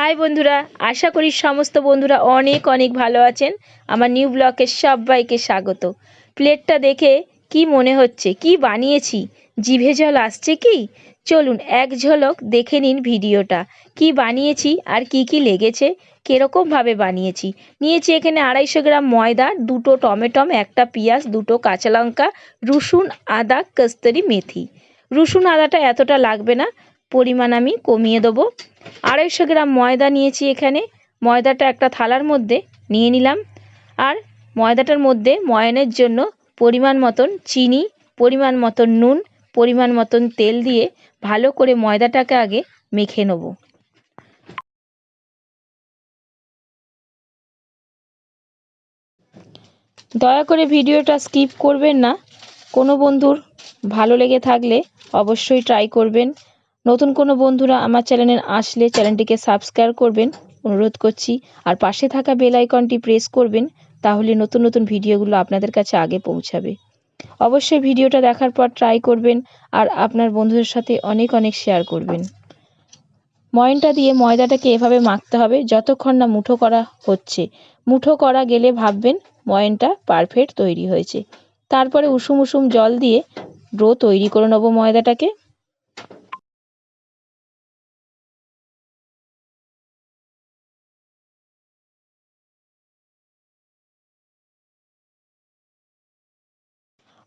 High বন্ধুরা, আশা করি সমস্ত বন্ধুরা অনেক অনেক ভালো আছেন। আমার নিউ ব্লগে সবাইকে স্বাগত। প্লেটটা দেখে কি মনে হচ্ছে, কি বানিয়েছি? জিভে জল আসছে কি? চলুন এক ঝলক দেখে নিন ভিডিওটা। কি বানিয়েছি আর কি কি লেগেছে, কীরকমভাবে বানিয়েছি। নিয়েছি এখানে 250 গ্রাম ময়দা, 2টো টমেটো, একটা পেঁয়াজ, 2টো কাঁচা লঙ্কা, রসুন, আদা, কস্তুরি মেথি। রসুন আদাটা এতটা লাগবে না, পরিমাণ আমি কমিয়ে দেবো। 250 গ্রাম ময়দা নিয়েছি এখানে। ময়দাটা একটা থালার মধ্যে নিয়ে নিলাম। আর ময়দাটার মধ্যে ময়ানের জন্য পরিমাণ মতন চিনি, পরিমাণ মতন নুন, পরিমাণ মতন তেল দিয়ে ভালো করে ময়দাটাকে আগে মেখে নেব। দয়া করে ভিডিওটা স্কিপ করবেন না। কোনো বন্ধুর ভালো লেগে থাকলে অবশ্যই ট্রাই করবেন। নতুন কোনো বন্ধুরা আমার চ্যানেলে আসলে চ্যানেলটিকে সাবস্ক্রাইব করবেন অনুরোধ করছি। আর পাশে থাকা বেল আইকনটি প্রেস করবেন, তাহলে নতুন নতুন ভিডিওগুলো আপনাদের কাছে আগে পৌঁছাবে। অবশ্যই ভিডিওটা দেখার পর ট্রাই করবেন আর আপনার বন্ধুদের সাথে অনেক অনেক শেয়ার করবেন। ময়নটা দিয়ে ময়দাটাকে এভাবে মাখতে হবে যতক্ষণ না মুঠো করা হচ্ছে। মুঠো করা গেলে ভাববেন ময়নটা পারফেক্ট তৈরি হয়েছে। তারপরে উষুম উষুম জল দিয়ে ডো তৈরি করে নেব ময়দাটাকে।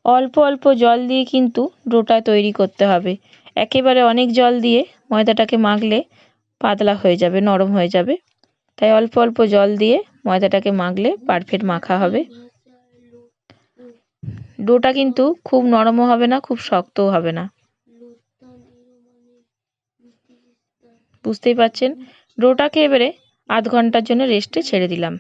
অল্প অল্প জল দিয়ে কিন্তু ডোটা তৈরি করতে হবে। একেবারে অনেক জল দিয়ে ময়দাটাকে মাখলে পাতলা হয়ে যাবে, নরম হয়ে যাবে। তাই অল্প অল্প জল দিয়ে ময়দাটাকে মাখলে পারফেক্ট মাখা হবে। ডোটা কিন্তু খুব নরমও হবে না, খুব শক্তও হবে না। বুঝতেই পারছেন। ডোটাকে এবারে আধ ঘন্টার জন্য রেস্টে ছেড়ে দিলাম।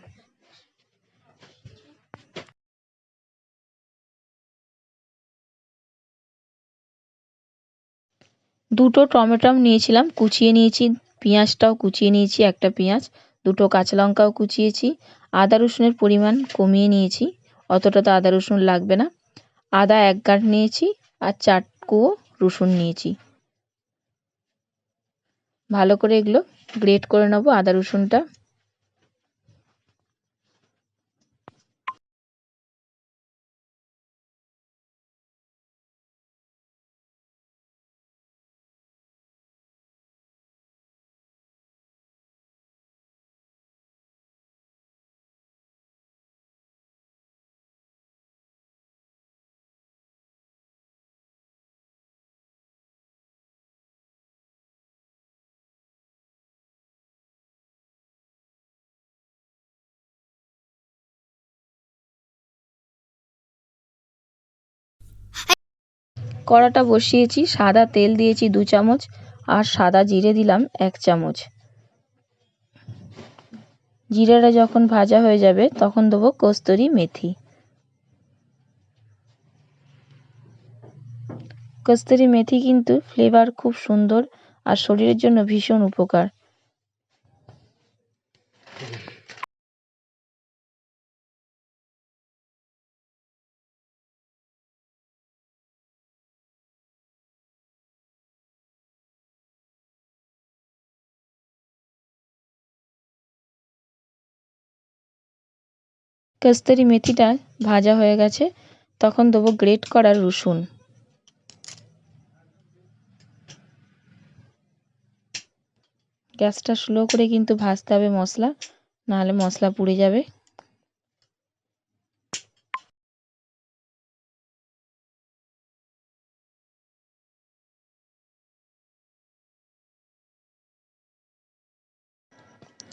দুটো টমেটো নিয়েছিলাম, কুচিয়ে নিয়েছি। পেঁয়াজটাও কুচিয়ে নিয়েছি, একটা পেঁয়াজ। 2টো কাঁচা লঙ্কাও কুচিয়েছি। আদা রসুনের পরিমাণ কমিয়ে নিয়েছি, অতটা তো আদা রসুন লাগবে না। আদা 1 গাঁট নিয়েছি আর 4 কোয়া রসুন নিয়েছি। ভালো করে এগুলো গ্রেট করে নেবো আদা রসুনটা। কড়াটা বসিয়েছি, সাদা তেল দিয়েছি 2 চামচ আর সাদা জিরে দিলাম 1 চামচ। জিরাটা যখন ভাজা হয়ে যাবে তখন দেবো কস্তুরি মেথি। কস্তুরি মেথি কিন্তু ফ্লেভার খুব সুন্দর আর শরীরের জন্য ভীষণ উপকার। কস্তুরি মেথিটা ভাজা হয়ে গেছে, তখন দেবো গ্রেট করা রসুন। গ্যাসটা স্লো করে কিন্তু ভাজতে হবে মশলা, নাহলে মশলা পুড়ে যাবে।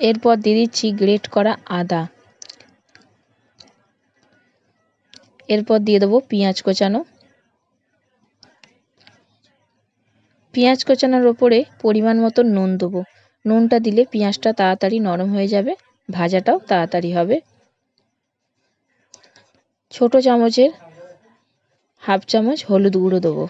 এরপর দিয়ে দিচ্ছি গ্রেট করা আদা। এরপর দিয়ে দেবো পেঁয়াজ কোচানো। পেঁয়াজ কোচানোর ওপরে পরিমাণ মতো নুন দেবো। নুনটা দিলে পেঁয়াজটা তাড়াতাড়ি নরম হয়ে যাবে, ভাজাটাও তাড়াতাড়ি হবে। ছোট চামচের 1/2 চামচ হলুদ গুঁড়ো দেবো।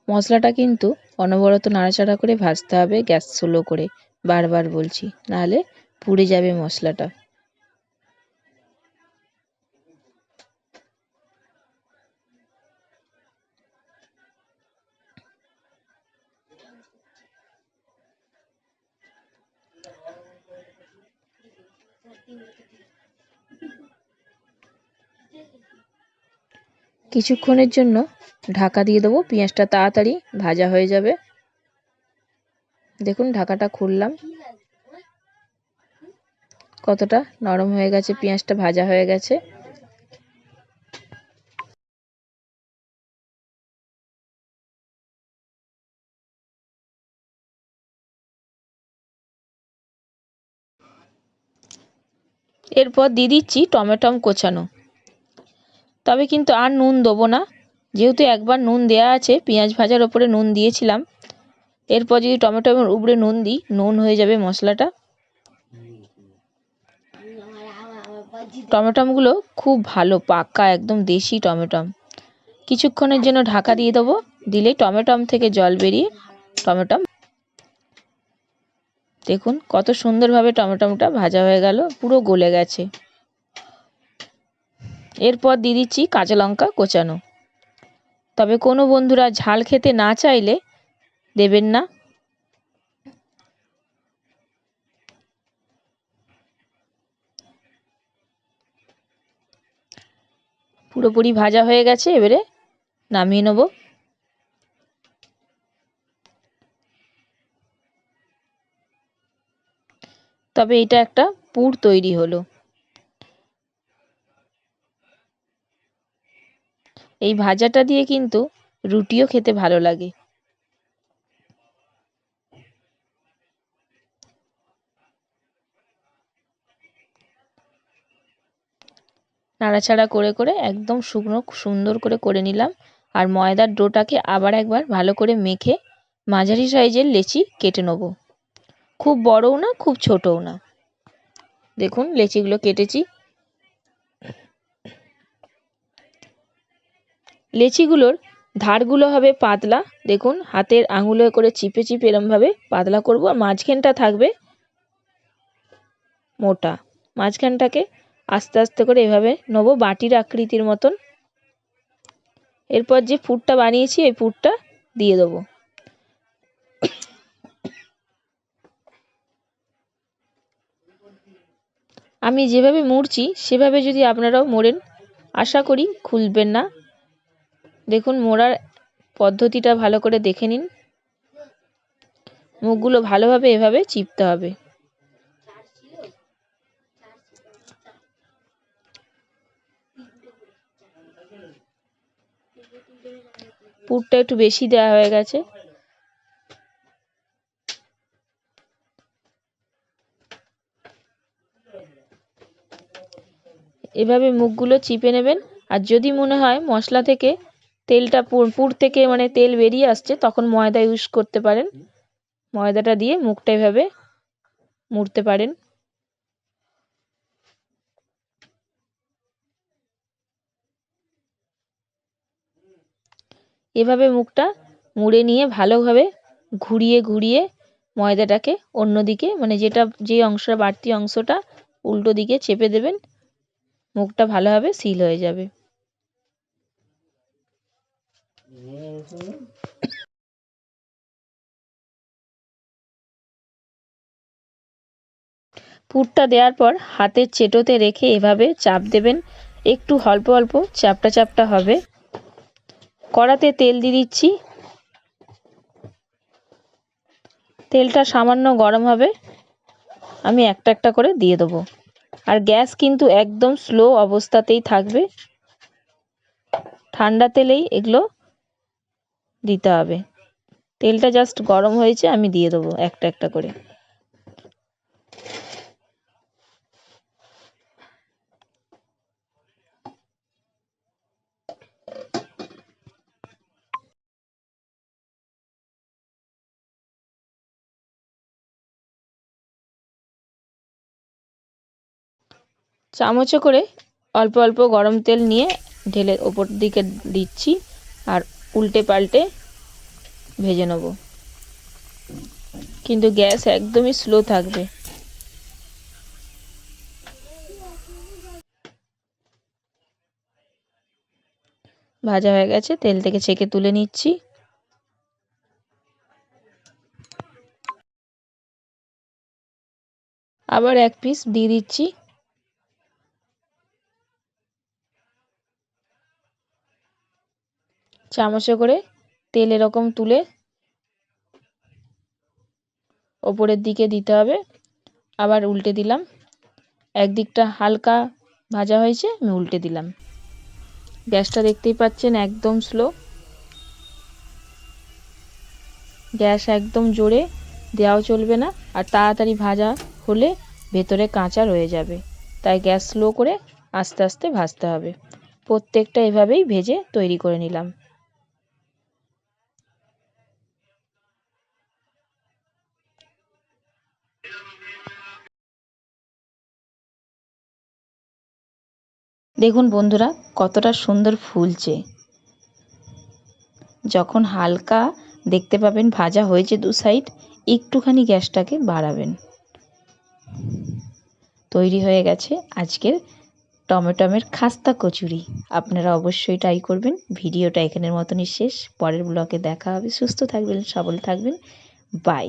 মশলাটা কিন্তু অনবরত নাড়াচাড়া করে ভাজতে হবে, গ্যাস স্লো করে, বারবার বলছি, নাহলে পুড়ে যাবে মশলাটা। কিছুক্ষণের জন্য ঢাকা দিয়ে দেবো, পেঁয়াজটা তাড়াতাড়ি ভাজা হয়ে যাবে। দেখুন ঢাকাটা খুললাম, কতটা নরম হয়ে গেছে, পেঁয়াজটা ভাজা হয়ে গেছে। এরপর দিয়ে দিচ্ছি টমেটম কোচানো, তবে কিন্তু আর নুন দেবো না, যেহেতু একবার নুন দেওয়া আছে, পেঁয়াজ ভাজার ওপরে নুন দিয়েছিলাম। এরপর যদি টমেটোর উপরে নুন দিই, নুন হয়ে যাবে মশলাটা। টমেটোগুলো খুব ভালো পাকা, একদম দেশি টমেটো। কিছুক্ষণের জন্য ঢাকা দিয়ে দেবো, দিলেই টমেটো থেকে জল বেরিয়ে টমেটো, দেখুন কত সুন্দরভাবে টমেটোটা ভাজা হয়ে গেল, পুরো গলে গেছে। এরপর দিয়ে দিচ্ছি কাঁচা লঙ্কা কোচানো, তবে কোনো বন্ধুরা ঝাল খেতে না চাইলে দেবেন না। পুরোপুরি ভাজা হয়ে গেছে, এবারে নামিয়ে নেব। তবে এটা একটা পুর তৈরি হলো। এই ভাজাটা দিয়ে কিন্তু রুটিও খেতে ভালো লাগে। নাড়াচাড়া করে করে একদম শুকনো সুন্দর করে নিলাম। আর ময়দার ডোটাকে আবার একবার ভালো করে মেখে মাঝারি সাইজের লেচি কেটে নেব, খুব বড়ও না খুব ছোটও না। দেখুন লেচিগুলো কেটেছি। লেচিগুলোর ধারগুলো হবে পাতলা, দেখুন হাতের আঙুলে করে চিপে চিপে এরমভাবে পাতলা করব, আর মাঝখানটা থাকবে মোটা। মাঝখানটাকে আস্তে আস্তে করে এভাবে নেব, বাটির আকৃতির মতন। এরপর যে পুরটা বানিয়েছি এই পুরটা দিয়ে দেবো। আমি যেভাবে মুড়ছি সেভাবে যদি আপনারাও মোড়েন, আশা করি খুলবেন না। দেখুন মোড়ার পদ্ধতিটা ভালো করে দেখে নিন, মুখগুলো ভালোভাবে এভাবে চিপতে হবে। পুরটা একটু বেশি দেওয়া হয়ে গেছে। এভাবে মুখগুলো চিপে নেবেন। আর যদি মনে হয় মশলা থেকে তেলটা পুর থেকে মানে তেল বেরিয়ে আসছে, তখন ময়দা ইউজ করতে পারেন। ময়দাটা দিয়ে মুখটা এভাবে মুড়তে পারেন। এভাবে মুখটা মুড়ে নিয়ে ভালোভাবে ঘুরিয়ে ঘুরিয়ে ময়দাটাকে অন্যদিকে, মানে যে অংশটা বাড়তি অংশটা উল্টো দিকে চেপে দেবেন, মুখটা ভালোভাবে সিল হয়ে যাবে। পুরটা দেওয়ার পর হাতের চেটোতে রেখে এভাবে চাপ দেবেন, একটু অল্প অল্প চাপটা চাপটা হবে। কড়াতে তেল দিয়ে দিচ্ছি, তেলটা সামান্য গরম হবে, আমি একটা একটা করে দিয়ে দেবো। আর গ্যাস কিন্তু একদম স্লো অবস্থাতেই থাকবে, ঠান্ডা তেলেই এগুলো দিতে হবে। তেলটা জাস্ট গরম হয়েছে, আমি দিয়ে দেবো একটা একটা করে। চামচে করে অল্প অল্প গরম তেল নিয়ে ঢেলে ওপর দিকে দিচ্ছি, আর উল্টে পাল্টে ভেজে নেব। কিন্তু গ্যাস একদমই স্লো থাকবে। ভাজা হয়ে গেছে, তেল থেকে ছেঁকে তুলে নিচ্ছি। আবার এক পিস দিয়ে দিচ্ছি। চামচে করে তেল এরকম তুলে ওপরের দিকে দিতে হবে। আবার উল্টে দিলাম। একদিকটা হালকা ভাজা হয়েছে, আমি উল্টে দিলাম। গ্যাসটা দেখতেই পাচ্ছেন একদম স্লো, গ্যাস একদম জোরে দেওয়াও চলবে না, আর তাড়াতাড়ি ভাজা হলে ভেতরে কাঁচা রয়ে যাবে। তাই গ্যাস স্লো করে আস্তে আস্তে ভাজতে হবে। প্রত্যেকটা এভাবেই ভেজে তৈরি করে নিলাম। দেখুন বন্ধুরা কতটা সুন্দর ফুলছে। যখন হালকা দেখতে পাবেন ভাজা হয়েছে দু সাইড, একটুখানি গ্যাসটাকে বাড়াবেন। তৈরি হয়ে গেছে আজকের টমেটোমের খাস্তা কচুরি। আপনারা অবশ্যই ট্রাই করবেন। ভিডিওটা এখানের মতনই শেষ। পরের ব্লগে দেখা হবে। সুস্থ থাকবেন, সবল থাকবেন। বাই।